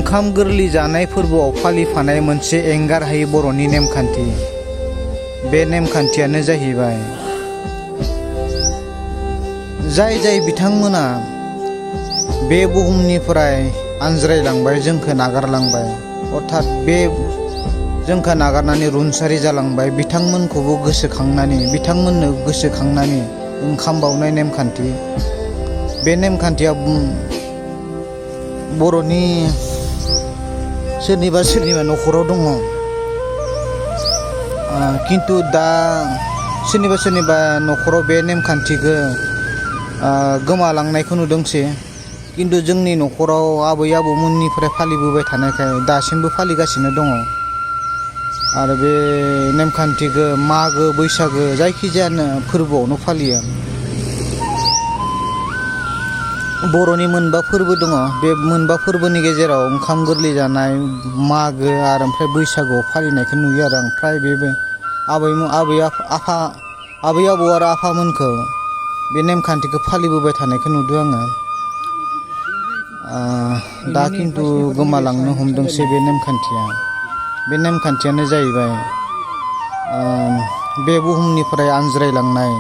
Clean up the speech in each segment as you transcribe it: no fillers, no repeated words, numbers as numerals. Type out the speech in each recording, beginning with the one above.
ओंखाम गोरलै जानाय फोरबोआव फालिफानाय मोनसे एंगारहायै बर'नि नेमखान्थि। बे नेमखान्थियानो जाहैबाय जाय बिथांमोना बे बुहुमनिफ्राय आनज्रायलांबाय, जोंखौ नागारलांबाय, अर्थात बे जोंखौ नागारनानै रुंसारि जालांबाय, बिथांमोनखौबो बिथांमोननो गोसोखांनानै ओंखाम बाउनाय नेमखान्थि। बे नेमखान्थिया बर'नि सोरनिबा न'खराव दङ, खिन्थु दा सोरनिबा न'खराव बे नेमखान्थिखौ गोमालांनायखौ नुदोंसै। खिन्थु जोंनि न'खराव आबै आबौमोननिफ्राय फालिबोबाय थानायखाय दासिमबो फालिगासिनो दङ। आरो बे नेमखान्थिखौ मागो बैसागो जायखिजाया फोरबोआवनो फालियो। बर'नि मोनबा फोरबो दङ। बे मोनबा फोरबोनि गेजेराव ओंखाम गोरलै जानाय, मागो आरो ओमफ्राय बैसागुआव फालिनायखौ नुयो आरो ओमफ्राय बेबो आबै आबौ आरो आफामोनखौ बे नेमखान्थिखौ फालिबोबाय थानायखौ नुदों आङो। दा खिन्थु गोमालांनो हमदोंसै बे नेमखान्थिया। बे नेमखान्थियानो जाहैबाय बे बुहुमनिफ्राय आनज्रायलांनाय,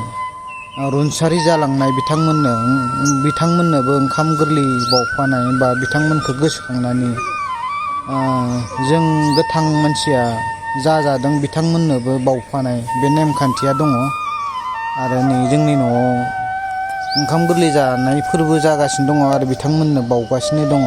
रुंसारि जालांनाय बिथांमोननोबो ओंखाम गोरलै बावफानाय, बा बिथांमोनखौ गोसोखांनानै जों गोथां मानसिया जा जादों बिथांमोननोबो बावफानाय बे नेमखान्थिया दङ। आरो नै जोंनि न'आव ओंखाम गोरलै जानाय फोरबो जागासिनो दङ आरो बिथांमोननो बावगासिनो दङ।